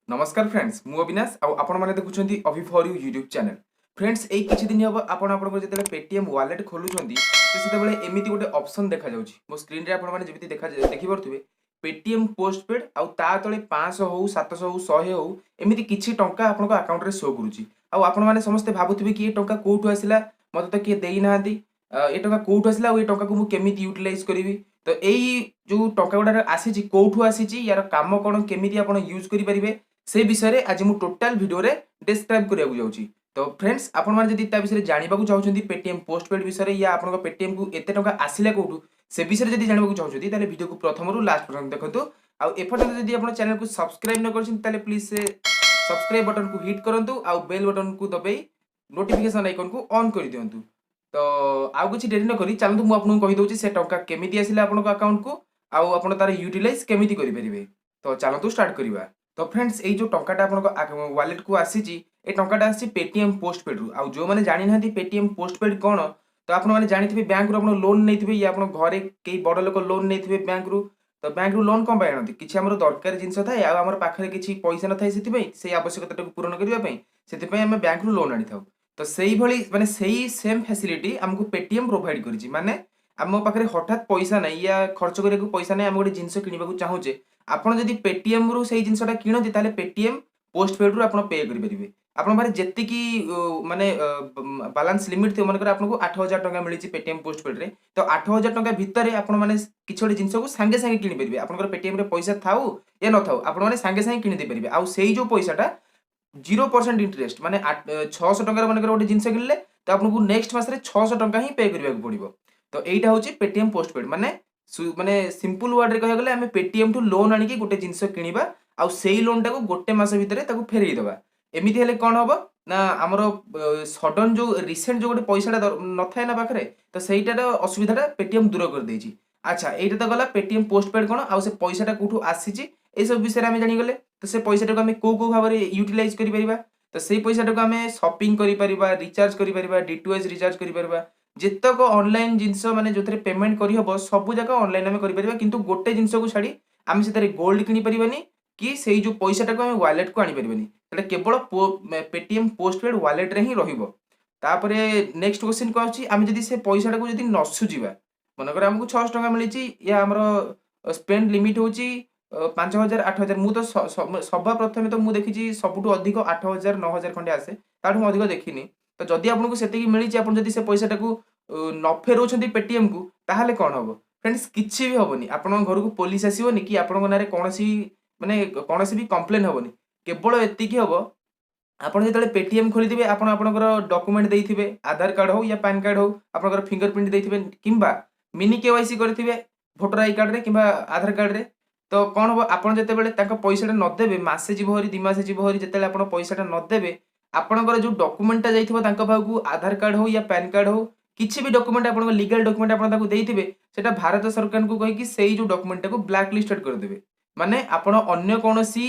नमस्कार फ्रेंड्स मु अविनाश आपण मैंने देखुं अभि for you YouTube channel. Friends यही किसी दिन हम आपको जो पेटीएम वॉलेट खोलुंट तो एमती गोटे ऑप्शन देखा मो स्क्रीन रे आपने जमी देखिपे पेटीएम पोस्टपेड आउ ता तले 500 हो 700 हो 100 हो एमती किसी टंका आपन अकाउंट रे शो करुच्ची। आपण मैंने समस्ते भावुवे कि ये टंका कौटू आसला मत तो किए देना ये टंका कौटू आसला ये टंका को मुझे यूटिलाइज करी। तो यही जो टंका गुड़ा आसी कौटू आसी यार काम कौन केमी आप यूज करेंगे से विषय आज मु टोटाल वीडियो रे डिस्क्राइब करिया जाउची। तो फ्रेंड्स आपण माने जदी ता विषय जानिबाकू चाहउछंती पेटीएम पोस्टपेड विषय या आपन पेटीएम को एते टंका आसिला कोठू से विषय जदी जानिबाकू चाहउछंती ताले वीडियो को प्रथम रु लास्ट पर्यंत देखंतु। आ एपर्यंत जदी आपण चैनल को सब्सक्राइब न करछिन ताले प्लीज से सब्सक्राइब बटन को हिट करंतु आ बेल बटन को दबाई नोटिफिकेशन आइकन को ऑन कर दियंतु। तो आउ किछि देरी न करी चलंतु मु आपन कहि दोची से टंका केमिति आसिला आपन अकाउंट को आ आपन तार यूटिलाइज केमिति करि परिबे। तो चलंतु स्टार्ट करिवा। तो फ्रेंड्स ये जो टंकाटा आपन वॉलेट को आसी ए टंकाटा आसी पेटीएम पोस्टपेड रु। आ जो माने जानि नांती पेटीएम पोस्टपेड कोन तो आपन माने जानिथिबे बैंक रु आपन लोन नैथिबे या आपन घरे केई बड़ लोक लोन नैथिबे बैंक रु। तो बैंक रु लोन कोन आनती किछि हमर दरकार जिंस थाए आ हमर पाखरे किछि पैसा न थाए सेति से आवश्यकता को पूर्ण करिवा पई सेति हम बैंक रु लोन आनी थाउ। तो सेही भली माने सेही सेम फैसिलिटी हमको पेटीएम प्रोवाइड करिछि। माने आम पाखे हठात पैसा ना या खर्च करने को पैसा ना आम गोटे जिनस किणवा चाहूचे आपड़ जदि पेटीएम रु से जिनसा किणती ताले पेटीएम पोस्टपेड रु आप पे करेंगे। आपन बारे जेतिकी माने बैलेंस लिमिट थी मनकर आपको 8000 टंका मिली पेटीएम पोस्टपेड रे। तो 8000 टंका भितर आपण माने किछि गोटे जिनस को सांगे सांगे किनि परिबे। आपनकर पेटीएम रे पैसा थाउ या न थाउ आपण माने सांगे सांगे किनि दे परिबे। आ सेही जो पैसाटा 0% इंटरेस्ट माने 600 टंका मनकर गोटे जिनस किनले तो आपको नेक्स्ट मास रे 600 टंका ही पे करबा पड़िबो। तो एटा होची पेटीएम पोस्टपेड माने माने सिंपल वर्ड रे कह गले हमें पेटीएम टू लोन आनी कि गोटे जिंस किनिबा आ सेही लोन टाको गोटे मास भितर ताको फेरई देबा। एमिति हेले कोन हबो ना हमरो सडन जो रिसेंट जो गोटे पैसाटा न थाए ना पाखरे तो सेहीटार असुविधाटा पेटीएम दूर कर देछि। अच्छा एटा तो गला पेटीएम पोस्टपेड कोन आ से पैसाटा कोठू आसीछि ए सब विषय हम जानि गले। तो से पैसाटा को हम को भाव रे यूटिलाइज करि परिबा। तो सेही पैसाटा को हम शॉपिंग करि परिबा रिचार्ज करि परिबा डीटीएच रिचार्ज करि परिबा जितक ऑनलाइन जिनस माने जोथरे पेमेंट करि हबो सब जगह ऑनलाइन हम करि परिबा। किंतु गोटे जिनस को छाडी आम से गोल्ड किनि परिबानी कि सेही जो पैसाटा को हम वॉलेट को आनी परिबानी सेटा केवल पेटीएम पोस्टपेड वॉलेट रे ही रहिबो। तापरे नेक्स्ट क्वेश्चन को आछि आम जदि से पैसाटा को जदि न सुजिबा मनकर हमको 600 टंका मिलिछि या हमरो स्पेंड लिमिट होछि 5000 8000 मु तो सभा प्रथमे तो मु देखिछि सबुटो अधिक 8000 9000 खंडे आसे ताठू अधिक देखिनी। तो जदि आपको सेतिकी मिली आपन जदि से पैसाटा को न फेरौछंती पेटीएम को ताहले कोन हबो फ्रेंड्स किछि भी हबोनी। आपन घर को पुलिस आसीबोनी कि आपन नारे कोनोसी माने कोनोसी भी कंप्लेन हबोनी केवल एतिकी हबो आपन जेतले पेटीएम खोली दिबे आपन आपनकर डॉक्यूमेंट देइथिबे आधार कार्ड हो या पैन कार्ड हो आपनकर फिंगरप्रिंट देइथिबे किंबा मिनी केवाईसी करथिबे वोटर आई कार्ड रे किंबा आधार कार्ड रे। तो कोन हबो आपन जेते बेले ताका पैसाटा न देबे मासे जीव हरी 2 मासे जीव हरी जेतले आपन पैसाटा न देबे आपनकर जो डॉक्यूमेंटा जाइथिबो तांका पाखु आधार कार्ड हो या पैन कार्ड हो किछि भी डॉक्यूमेंट आपन लीगल डॉक्यूमेंट आपन ताकु देइथिबे सेटा भारत सरकार को कहि कि सेही जो डॉक्यूमेंट को ब्लैक लिस्टेड कर देबे। माने आपन अन्य कोनोसी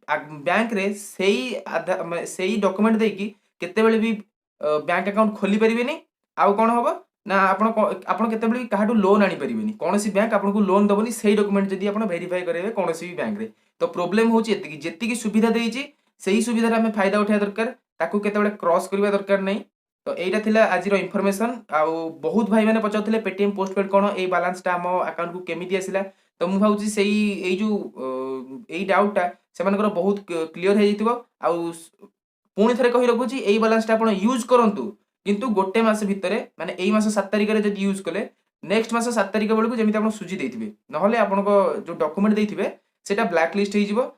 बैंक रे सेही डॉक्यूमेंट देई कि केते बेले भी बैंक अकाउंट खोली परिबेनी। आउ कोन हबो ना आपन केते बेले काहाडू लोन आनी परिबेनी कोनोसी बैंक आपन को लोन दबोनी सेही डॉक्यूमेंट जदी आपन वेरीफाई करेबे कोनोसी भी बैंक रे। तो प्रॉब्लम होची एतिकी जेतिकी सुविधा देइची सेही सुविधा हमें फायदा उठाया दरकार ताकू केते क्रॉस करबा दरकार नहीं। तो एटा थिला आजिरो इन्फॉर्मेशन आउ बहुत भाई माने पचाउथिले पेटीएम पोस्टपेड कोन ए बैलेंसटा हम अकाउंट को केमिति आसिला। तो मु भाउची सेही एई जो एई डाउटटा सेमानकर बहुत क्लियर हे जइतिबो। आउ पुणी थरे कहि रखुची एई बैलेंसटा आपण यूज करंतु किंतु गोटे मास भितरे माने एई मास 7 तारिख रे जदी यूज कले नेक्स्ट मास 7 तारिख बेलकु जेमिति आपण सुजी देइथिबे नहले आपनको जो डॉक्यूमेंट देइथिबे सेटा ब्लैक लिस्ट हे जिवो।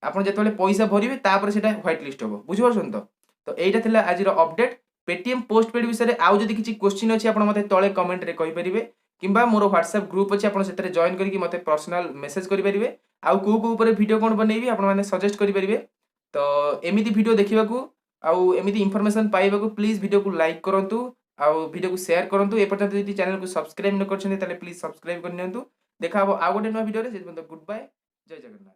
आपन जेतले पैसा भरिबे तापर सेटा व्हाइट लिस्ट होबो बुझि परछन। तो एइटा थिला आजिरो अपडेट पेटीएम पोस्टपेड विषय रे। आउ जदि किछि क्वेश्चन अछि आपन मते तळे कमेंट रे कहि परिबे किंबा मोर व्हाट्सएप ग्रुप अछि आपन सेतरे जॉइन करिकि मते पर्सनल मेसेज करि परिबे। आउ को ऊपर वीडियो कोन बनेबी आपन माने सजेस्ट करि परिबे। तो एमिति वीडियो देखिबाकू आउ एमिति इन्फॉर्मेशन पाइबाकू प्लीज वीडियो को लाइक करंतु आउ वीडियो को शेयर करंतु। एपर्यंत जदि चैनल को सब्सक्राइब न करछन ताले प्लीज सब्सक्राइब कर नियंतु। देखा हबो आ गोटे नवा वीडियो रे। से गुड बाय जय जगन्नाथ।